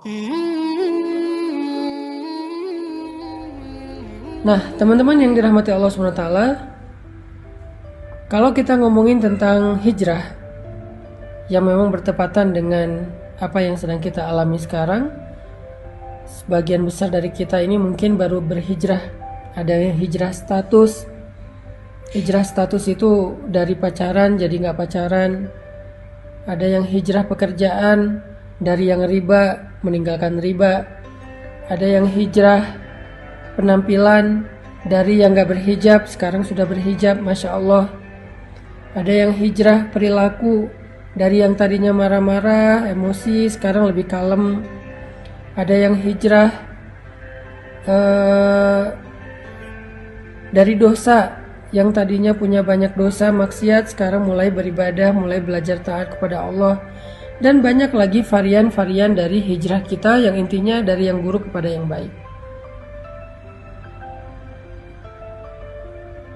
Nah, teman-teman yang dirahmati Allah SWT, kalau kita ngomongin tentang hijrah yang memang bertepatan dengan apa yang sedang kita alami sekarang, sebagian besar dari kita ini mungkin baru berhijrah. Ada yang hijrah status. Hijrah status itu dari pacaran jadi nggak pacaran. Ada yang hijrah pekerjaan, dari yang riba meninggalkan riba. Ada yang hijrah penampilan, dari yang gak berhijab sekarang sudah berhijab, Masya Allah. Ada yang hijrah perilaku, dari yang tadinya marah-marah, emosi, sekarang lebih kalem. Ada yang hijrah dari dosa, yang tadinya punya banyak dosa, maksiat, sekarang mulai beribadah, mulai belajar taat kepada Allah. Dan banyak lagi varian-varian dari hijrah kita yang intinya dari yang buruk kepada yang baik.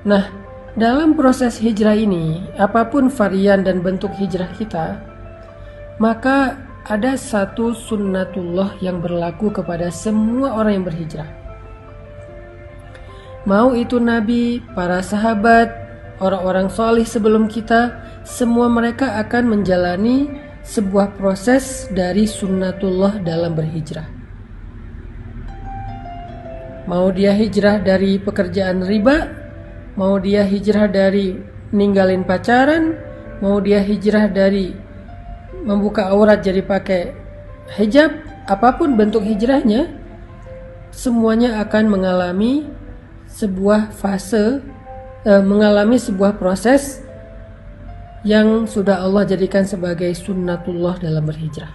Nah, dalam proses hijrah ini, apapun varian dan bentuk hijrah kita, maka ada satu sunnatullah yang berlaku kepada semua orang yang berhijrah. Mau itu nabi, para sahabat, orang-orang solih sebelum kita, semua mereka akan menjalani sebuah proses dari sunnatullah dalam berhijrah. Mau dia hijrah dari pekerjaan riba, mau dia hijrah dari ninggalin pacaran, mau dia hijrah dari membuka aurat jadi pakai hijab, apapun bentuk hijrahnya, semuanya akan mengalami sebuah fase, mengalami sebuah proses yang sudah Allah jadikan sebagai sunnatullah dalam berhijrah.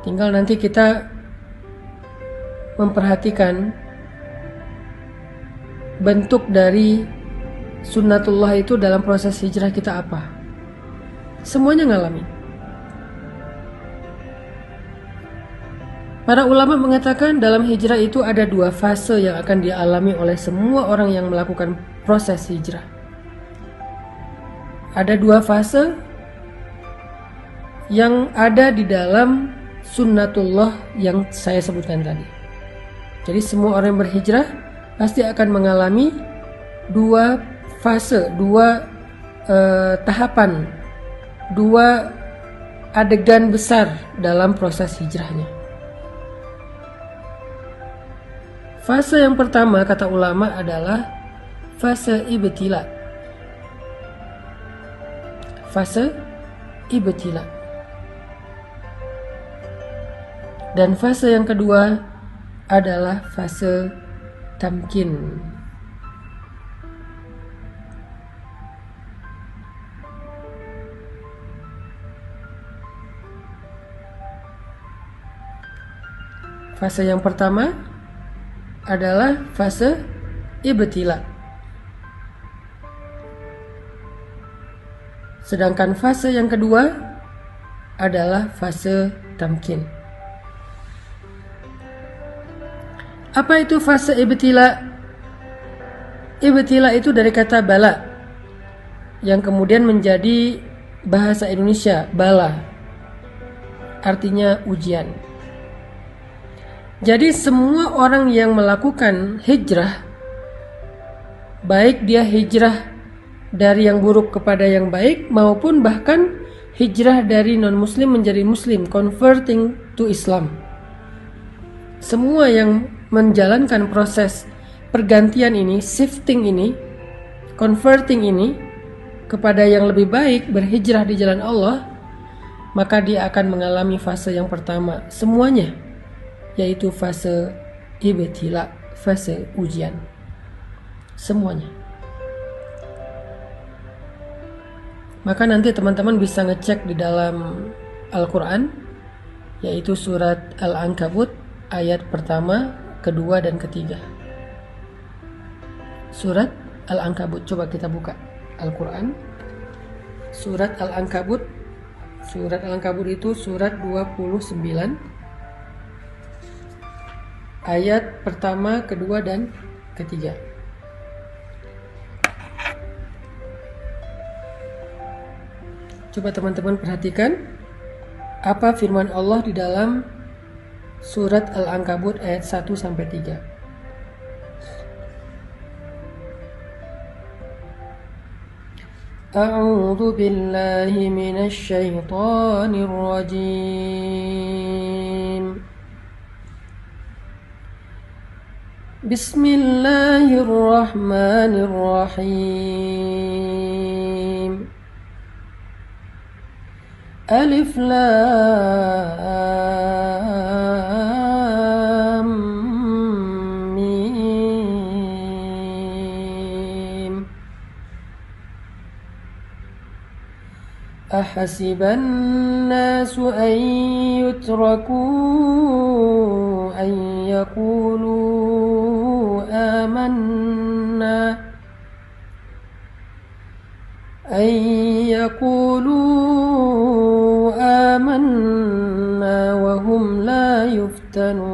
Tinggal nanti kita memperhatikan bentuk dari sunnatullah itu dalam proses hijrah kita apa. Semuanya ngalamin. Para ulama mengatakan dalam hijrah itu ada dua fase yang akan dialami oleh semua orang yang melakukan proses hijrah. Ada dua fase yang ada di dalam sunnatullah yang saya sebutkan tadi. Jadi semua orang yang berhijrah pasti akan mengalami dua fase, dua tahapan, dua adegan besar dalam proses hijrahnya. Fase yang pertama kata ulama adalah fase ibtila. Fase ibtila. Dan fase yang kedua adalah fase tamkin. Fase yang pertama adalah fase ibtila. Sedangkan fase yang kedua adalah fase tamkin. Apa itu fase ibtila? Ibtila itu dari kata bala, yang kemudian menjadi bahasa Indonesia bala, artinya ujian. Jadi semua orang yang melakukan hijrah, baik dia hijrah dari yang buruk kepada yang baik, maupun bahkan hijrah dari non-muslim menjadi muslim, converting to Islam. Semua yang menjalankan proses pergantian ini, shifting ini, converting ini kepada yang lebih baik, berhijrah di jalan Allah, maka dia akan mengalami fase yang pertama semuanya, yaitu fase ibtila, fase ujian. Semuanya. Maka nanti teman-teman bisa ngecek di dalam Al-Quran, yaitu surat Al-Ankabut ayat pertama, kedua, dan ketiga. Surat Al-Ankabut, coba kita buka Al-Quran. Surat Al-Ankabut. Surat Al-Ankabut itu surat 29, ayat pertama, kedua, dan ketiga. Coba teman-teman perhatikan. Apa firman Allah di dalam surat Al-Ankabut ayat 1-3? A'udzu billahi minasy syaithanir rajim. Bismillahirrahmanirrahim. Alif Lam Mim. Ahasiban nasu an yutraku an yaqulu آمنا أن يقولوا آمنا وهم لا يفتنون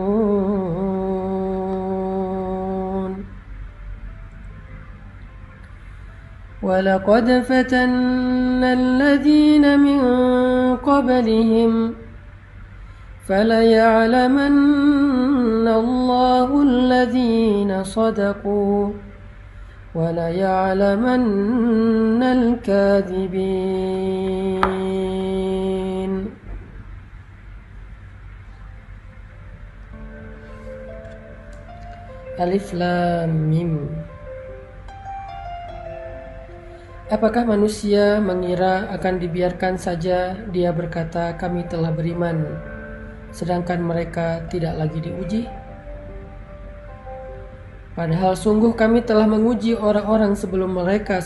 ولقد فتنا الذين من قبلهم فليعلمن الله الذين صدقوا وليعلمن الكاذبين. Alif Lam Mim. Apakah manusia mengira akan dibiarkan saja dia berkata kami telah beriman, sedangkan mereka tidak lagi diuji? Padahal sungguh kami telah menguji orang-orang sebelum mereka.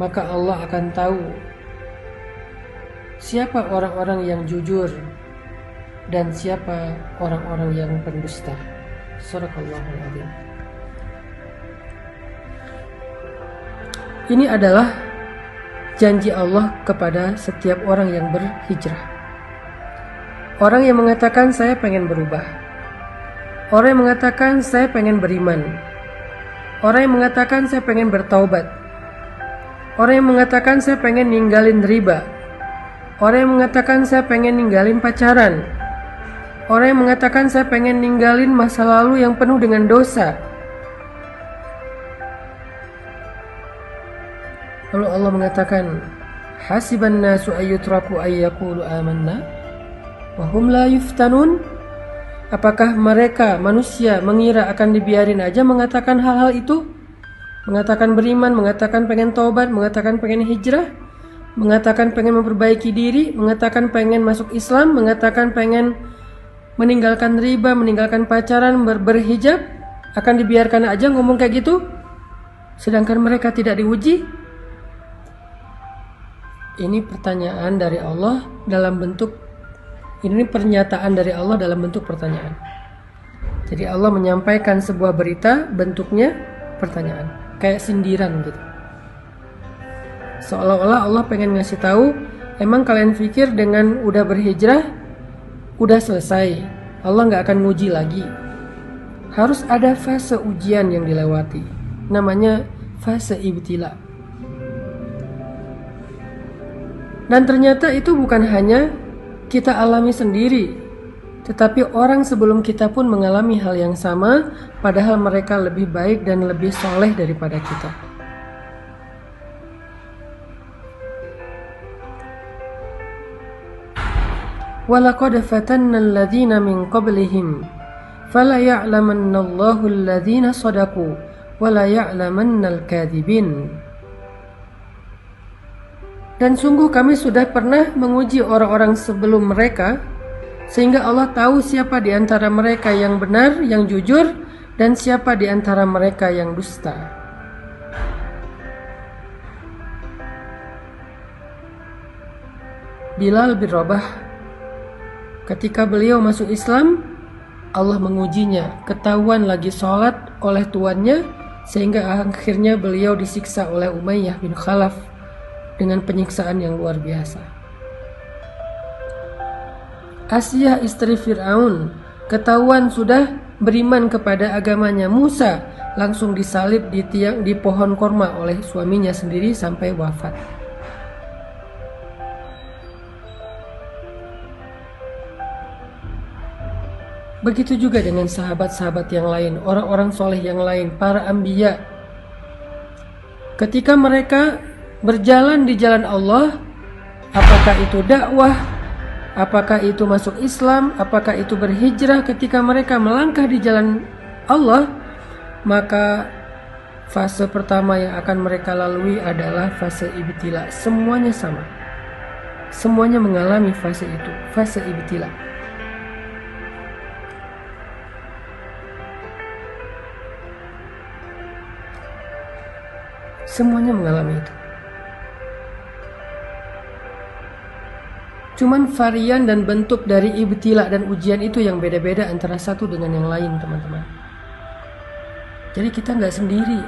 Maka Allah akan tahu siapa orang-orang yang jujur dan siapa orang-orang yang pendusta. Sadaqallahul Adzim. Ini adalah janji Allah kepada setiap orang yang berhijrah. Orang yang mengatakan saya pengen berubah, orang yang mengatakan saya pengen beriman, orang yang mengatakan saya pengen bertaubat, orang yang mengatakan saya pengen ninggalin riba, orang yang mengatakan saya pengen ninggalin pacaran, orang yang mengatakan saya pengen ninggalin masa lalu yang penuh dengan dosa. Lalu Allah mengatakan, hasiban nasu ayyutraku ayyaqulu amanna wa hum la yuftanun. Apakah mereka manusia mengira akan dibiarin aja mengatakan hal-hal itu? Mengatakan beriman, mengatakan pengen taubat, mengatakan pengen hijrah, mengatakan pengen memperbaiki diri, mengatakan pengen masuk Islam, mengatakan pengen meninggalkan riba, meninggalkan pacaran, berhijab, akan dibiarkan aja ngomong kayak gitu? Sedangkan mereka tidak diuji? Ini pertanyaan dari Allah dalam bentuk, ini pernyataan dari Allah dalam bentuk pertanyaan. Jadi Allah menyampaikan sebuah berita, bentuknya pertanyaan, kayak sindiran gitu. Seolah-olah Allah pengen ngasih tahu, emang kalian pikir dengan udah berhijrah, udah selesai, Allah nggak akan nguji lagi. Harus ada fase ujian yang dilewati, namanya fase ibtila. Dan ternyata itu bukan hanya kita alami sendiri, tetapi orang sebelum kita pun mengalami hal yang sama, padahal mereka lebih baik dan lebih soleh daripada kita. وَلَقَدْ فَتَنَّا الَّذِينَ مِنْ قَبْلِهِمْ فَلَيَعْلَمَنَّ اللَّهُ الَّذِينَ صَدَقُوا وَلَيَعْلَمَنَّ الْكَاذِبِينَ. Dan sungguh kami sudah pernah menguji orang-orang sebelum mereka, sehingga Allah tahu siapa di antara mereka yang benar, yang jujur, dan siapa di antara mereka yang dusta. Bilal bin Rabah, ketika beliau masuk Islam, Allah mengujinya, ketahuan lagi sholat oleh tuannya, sehingga akhirnya beliau disiksa oleh Umayyah bin Khalaf dengan penyiksaan yang luar biasa. Asiyah istri Fir'aun ketahuan sudah beriman kepada agamanya, Musa langsung disalib di pohon korma oleh suaminya sendiri sampai wafat. Begitu juga dengan sahabat-sahabat yang lain, orang-orang soleh yang lain, para anbiya. Ketika mereka berjalan di jalan Allah, apakah itu dakwah, apakah itu masuk Islam, apakah itu berhijrah, ketika mereka melangkah di jalan Allah, maka fase pertama yang akan mereka lalui adalah fase ibtila. Semuanya sama. Semuanya mengalami fase itu, fase ibtila. Semuanya mengalami itu. Cuman varian dan bentuk dari ibtila dan ujian itu yang beda-beda antara satu dengan yang lain, teman-teman. Jadi kita nggak sendiri.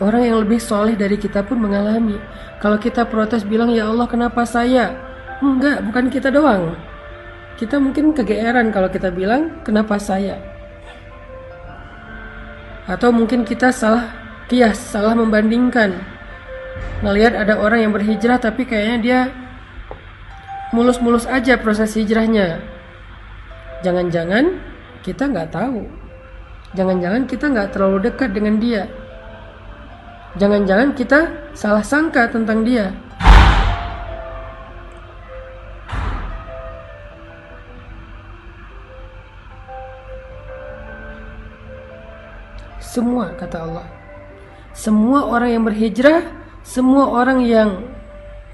Orang yang lebih soleh dari kita pun mengalami. Kalau kita protes bilang, ya Allah kenapa saya? Enggak, bukan kita doang. Kita mungkin kegeeran kalau kita bilang, kenapa saya? Atau mungkin kita salah kias, salah membandingkan. Ngelihat ada orang yang berhijrah tapi kayaknya dia mulus-mulus aja proses hijrahnya. Jangan-jangan kita nggak tahu. Jangan-jangan kita nggak terlalu dekat dengan dia. Jangan-jangan kita salah sangka tentang dia. Semua, kata Allah, semua orang yang berhijrah, semua orang yang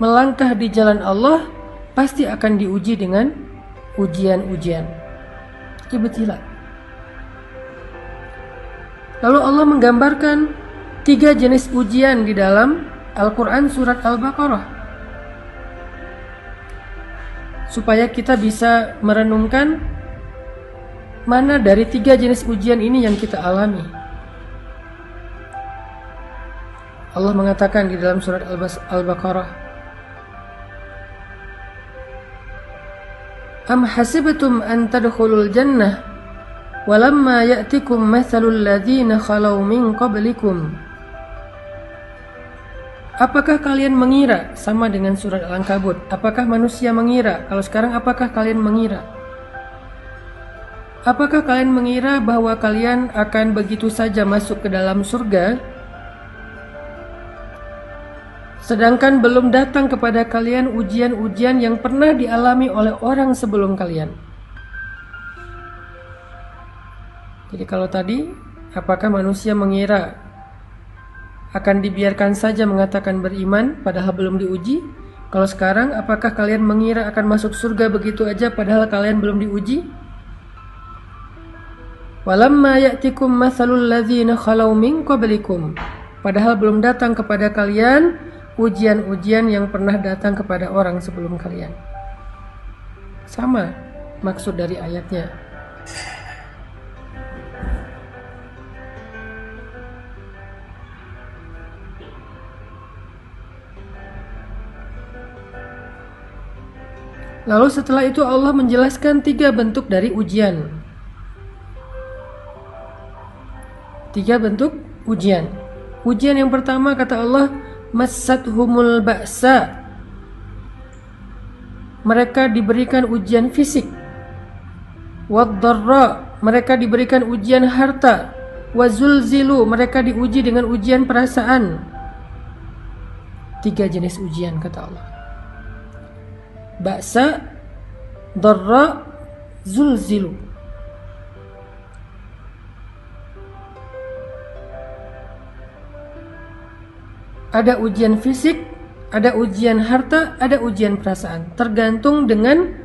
melangkah di jalan Allah pasti akan diuji dengan ujian-ujian, ibtila. Lalu Allah menggambarkan 3 jenis ujian di dalam Al-Quran surat Al-Baqarah, supaya kita bisa merenungkan mana dari 3 jenis ujian ini yang kita alami. Allah mengatakan di dalam surat Al-Baqarah, Am hasibtum an tadkhulul jannah walamma ya'tikum mathalul ladzina khalau min qablikum. Apakah kalian mengira, sama dengan surat Al-Ankabut, apakah manusia mengira? Kalau sekarang apakah kalian mengira? Apakah kalian mengira bahwa kalian akan begitu saja masuk ke dalam surga, sedangkan belum datang kepada kalian ujian-ujian yang pernah dialami oleh orang sebelum kalian? Jadi kalau tadi, apakah manusia mengira akan dibiarkan saja mengatakan beriman padahal belum diuji? Kalau sekarang, apakah kalian mengira akan masuk surga begitu aja padahal kalian belum diuji? Walamma ya'tikum mathalul ladzina khalau min qablikum. Padahal belum datang kepada kalian ujian-ujian yang pernah datang kepada orang sebelum kalian. Sama maksud dari ayatnya. Lalu setelah itu Allah menjelaskan 3 bentuk dari ujian. 3 bentuk ujian. Ujian yang pertama, kata Allah, massathumul ba'sa. Mereka diberikan ujian fisik. Wad-dharra, mereka diberikan ujian harta. Wazulzilu, mereka diuji dengan ujian perasaan. 3 jenis ujian, kata Allah. Ba'sa, dharra, zulzilu. Ada ujian fisik, ada ujian harta, ada ujian perasaan. Tergantung dengan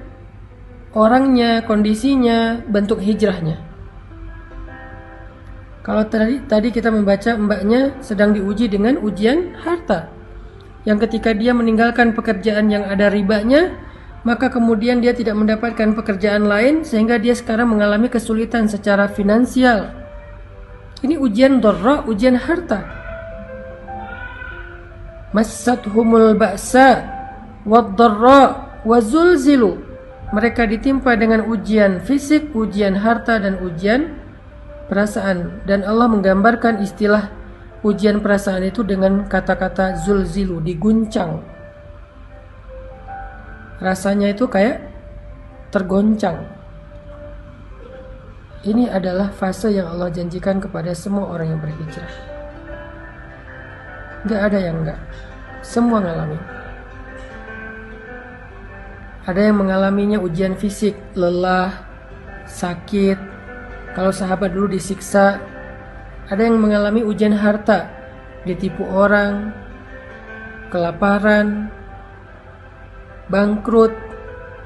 orangnya, kondisinya, bentuk hijrahnya. Kalau tadi kita membaca mbaknya sedang diuji dengan ujian harta, yang ketika dia meninggalkan pekerjaan yang ada ribanya, maka kemudian dia tidak mendapatkan pekerjaan lain sehingga dia sekarang mengalami kesulitan secara finansial. Ini ujian dharra, ujian harta. Massathumul ba'sa wad-dharra wazulzilu. Mereka ditimpa dengan ujian fisik, ujian harta, dan ujian perasaan. Dan Allah menggambarkan istilah ujian perasaan itu dengan kata-kata zulzilu, diguncang. Rasanya itu kayak tergoncang. Ini adalah fase yang Allah janjikan kepada semua orang yang berhijrah. Gak ada yang enggak, semua ngalamin. Ada yang mengalaminya ujian fisik, lelah, sakit. Kalau sahabat dulu disiksa. Ada yang mengalami ujian harta, ditipu orang, kelaparan, bangkrut,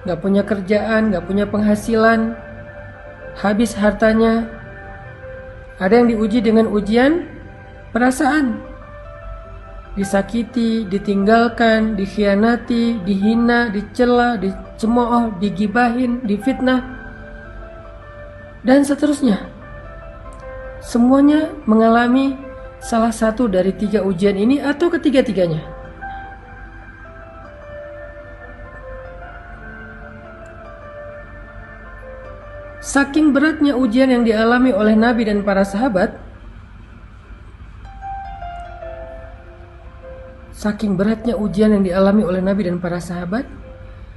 gak punya kerjaan, gak punya penghasilan, habis hartanya. Ada yang diuji dengan ujian perasaan, disakiti, ditinggalkan, dikhianati, dihina, dicela, dicemooh, digibahin, difitnah, dan seterusnya. Semuanya mengalami salah satu dari 3 ujian ini atau ketiga-tiganya. Saking beratnya ujian yang dialami oleh Nabi dan para sahabat,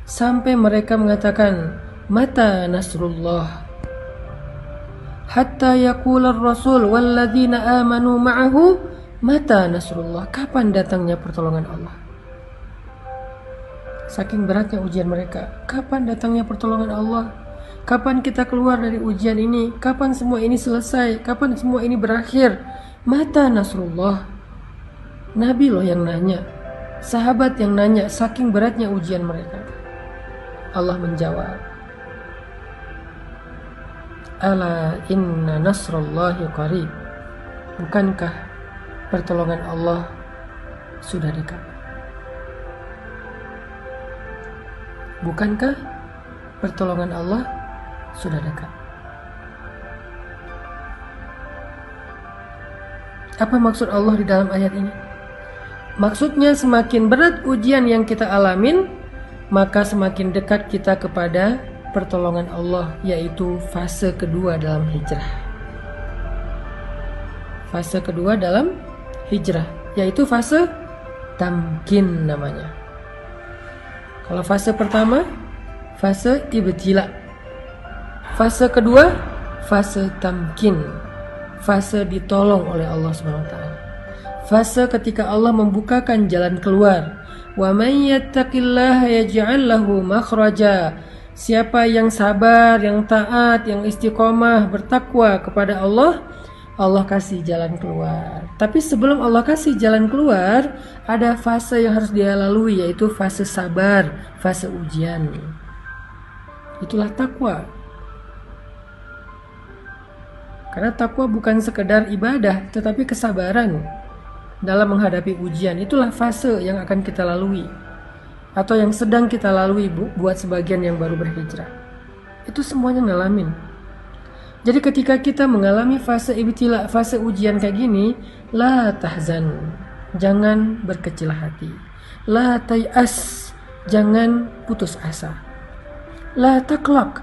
sampai mereka mengatakan, mata nasrullah, hatta yaqula ar-rasul walladzina amanu ma'ahu, mata nasrullah, kapan datangnya pertolongan Allah. Saking beratnya ujian mereka, kapan datangnya pertolongan Allah? Kapan kita keluar dari ujian ini? Kapan semua ini selesai? Kapan semua ini berakhir? Mata nasrullah. Nabi loh yang nanya, sahabat yang nanya, saking beratnya ujian mereka. Allah menjawab, ala inna nasrullahi qarib. Bukankah pertolongan Allah sudah dekat? Bukankah pertolongan Allah sudah dekat? Apa maksud Allah di dalam ayat ini? Maksudnya semakin berat ujian yang kita alamin, maka semakin dekat kita kepada pertolongan Allah, yaitu fase kedua dalam hijrah. Fase kedua dalam hijrah, yaitu fase tamkin namanya. Kalau fase pertama, fase ibtila. Fase kedua, fase tamkin. Fase ditolong oleh Allah SWT. Fase ketika Allah membukakan jalan keluar. Wa may yattaqillaha yaj'al lahu makhraja. Siapa yang sabar, yang taat, yang istiqomah, bertakwa kepada Allah, Allah kasih jalan keluar. Tapi sebelum Allah kasih jalan keluar, ada fase yang harus dia lalui, yaitu fase sabar, fase ujian. Itulah takwa. Karena takwa bukan sekedar ibadah, tetapi kesabaran dalam menghadapi ujian. Itulah fase yang akan kita lalui, atau yang sedang kita lalui buat sebagian yang baru berhijrah. Itu semuanya ngalamin. Jadi ketika kita mengalami fase ibtila, fase ujian kayak gini, la tahzan, jangan berkecil hati. La tay'as, jangan putus asa. La taqlaq,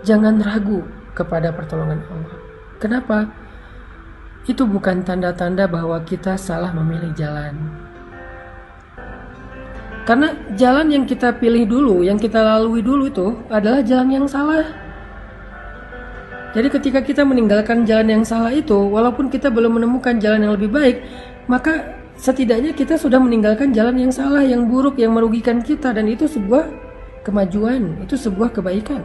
jangan ragu kepada pertolongan Allah. Kenapa? Itu bukan tanda-tanda bahwa kita salah memilih jalan. Karena jalan yang kita pilih dulu, yang kita lalui dulu itu adalah jalan yang salah. Jadi ketika kita meninggalkan jalan yang salah itu, walaupun kita belum menemukan jalan yang lebih baik, maka setidaknya kita sudah meninggalkan jalan yang salah, yang buruk, yang merugikan kita. Dan itu sebuah kemajuan, itu sebuah kebaikan.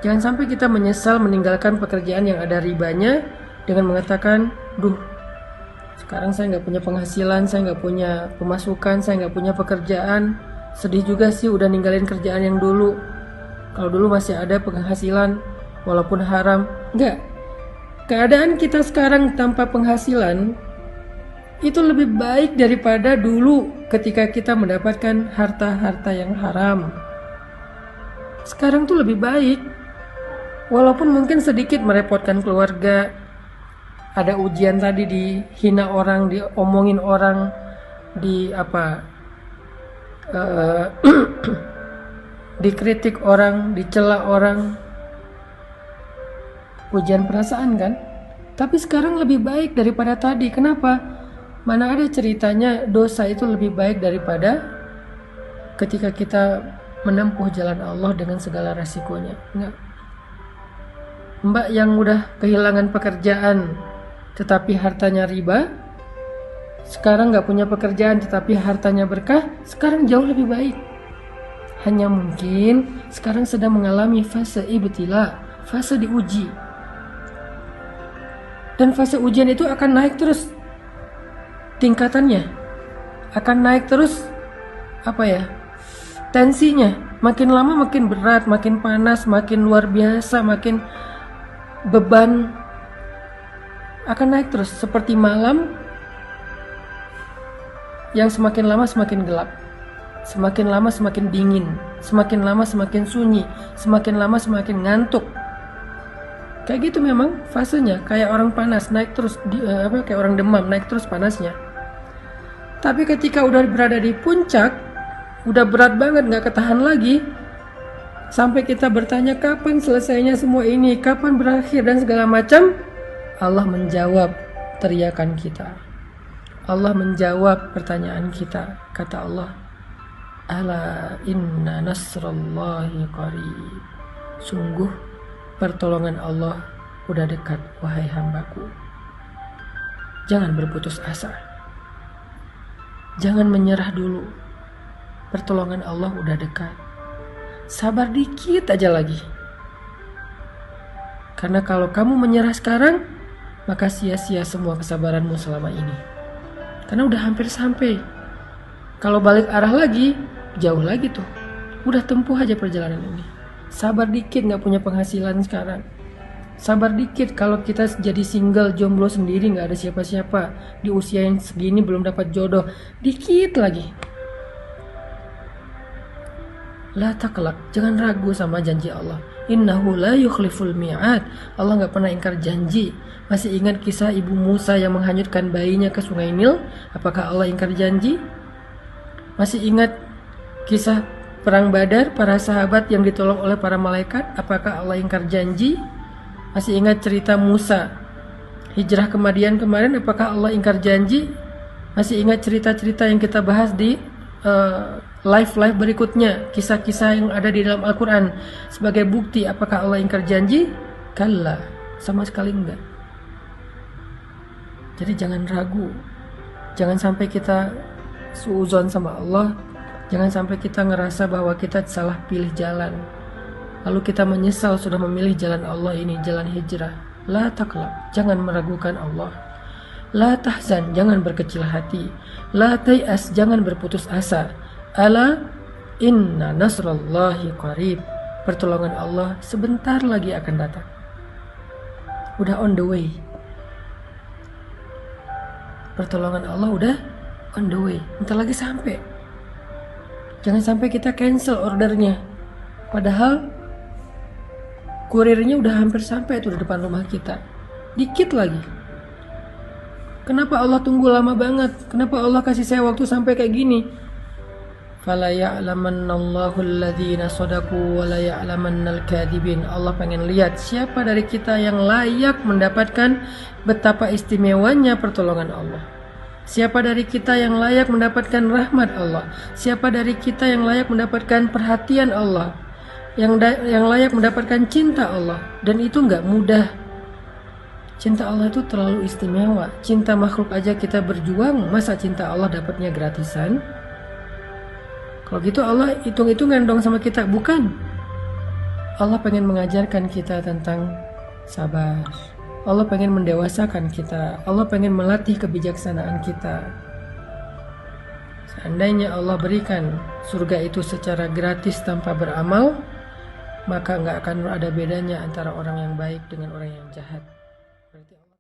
Jangan sampai kita menyesal meninggalkan pekerjaan yang ada ribanya dengan mengatakan, duh, sekarang saya nggak punya penghasilan, saya nggak punya pemasukan, saya nggak punya pekerjaan. Sedih juga sih udah ninggalin kerjaan yang dulu. Kalau dulu masih ada penghasilan, walaupun haram. Enggak. Keadaan kita sekarang tanpa penghasilan itu lebih baik daripada dulu ketika kita mendapatkan harta-harta yang haram. Sekarang tuh lebih baik. Walaupun mungkin sedikit merepotkan keluarga. Ada ujian tadi, dihina orang, diomongin orang, dikritik orang, dicela orang. ujian perasaan kan. Tapi sekarang lebih baik daripada tadi. Kenapa? Mana ada ceritanya dosa itu lebih baik daripada ketika kita menempuh jalan Allah dengan segala resikonya. Enggak. Mbak yang udah kehilangan pekerjaan tetapi hartanya riba, sekarang nggak punya pekerjaan tetapi hartanya berkah, sekarang jauh lebih baik. Hanya mungkin sekarang sedang mengalami fase ibtila, fase diuji. Dan fase ujian itu akan naik terus tingkatannya, akan naik terus tensinya, makin lama makin berat, makin panas, makin luar biasa, makin beban akan naik terus seperti malam yang semakin lama semakin gelap, semakin lama semakin dingin, semakin lama semakin sunyi, semakin lama semakin ngantuk. Kayak gitu memang fasenya, kayak orang panas naik terus kayak orang demam naik terus panasnya. Tapi ketika udah berada di puncak, udah berat banget, gak ketahan lagi, sampai kita bertanya kapan selesainya semua ini, kapan berakhir dan segala macam, Allah menjawab teriakan kita. Allah menjawab pertanyaan kita. Kata Allah, ala inna nasrallahi qarib. Sungguh pertolongan Allah udah dekat, wahai hambaku. Jangan berputus asa, jangan menyerah dulu. Pertolongan Allah udah dekat. Sabar dikit aja lagi. Karena kalau kamu menyerah sekarang, maka sia-sia semua kesabaranmu selama ini. Karena udah hampir sampai. Kalau balik arah lagi, jauh lagi tuh. Udah tempuh aja perjalanan ini. Sabar dikit, gak punya penghasilan sekarang. Sabar dikit kalau kita jadi single, jomblo sendiri, gak ada siapa-siapa. Di usia yang segini belum dapat jodoh. Dikit lagi. La taqlaq, jangan ragu sama janji Allah. Innahu la yukhliful mi'ad. Allah gak pernah ingkar janji. Masih ingat kisah ibu Musa yang menghanyutkan bayinya ke sungai Nil? Apakah Allah ingkar janji? Masih ingat kisah perang Badar, para sahabat yang ditolong oleh para malaikat? Apakah Allah ingkar janji? Masih ingat cerita Musa hijrah ke Madian kemarin? Apakah Allah ingkar janji? Masih ingat cerita-cerita yang kita bahas di live berikutnya, kisah-kisah yang ada di dalam Al-Quran sebagai bukti? Apakah Allah ingkar janji? Kalla, sama sekali enggak. Jadi jangan ragu, jangan sampai kita suuzon sama Allah, jangan sampai kita ngerasa bahwa kita salah pilih jalan, lalu kita menyesal sudah memilih jalan Allah ini, jalan hijrah. La taqlaq, jangan meragukan Allah. La tahzan, jangan berkecil hati. La tay'as, jangan berputus asa. Ala inna nasrallahi qarib. Pertolongan Allah sebentar lagi akan datang. Udah on the way. Pertolongan Allah udah on the way. Bentar lagi sampai. Jangan sampai kita cancel ordernya. Padahal kurirnya udah hampir sampai tuh di depan rumah kita. Dikit lagi. Kenapa Allah tunggu lama banget? Kenapa Allah kasih saya waktu sampai kayak gini? Fala ya'lamannallahu alladhina shadaqu wa la ya'lamannal kadhibin. Allah pengen lihat siapa dari kita yang layak mendapatkan betapa istimewanya pertolongan Allah. Siapa dari kita yang layak mendapatkan rahmat Allah. Siapa dari kita yang layak mendapatkan perhatian Allah, yang layak mendapatkan cinta Allah. Dan itu gak mudah. Cinta Allah itu terlalu istimewa. Cinta makhluk aja kita berjuang, masa cinta Allah dapatnya gratisan? Kalau gitu Allah hitung-hitungan dong sama kita. Bukan. Allah pengen mengajarkan kita tentang sabar. Allah pengen mendewasakan kita. Allah pengen melatih kebijaksanaan kita. Seandainya Allah berikan surga itu secara gratis tanpa beramal, maka nggak akan ada bedanya antara orang yang baik dengan orang yang jahat.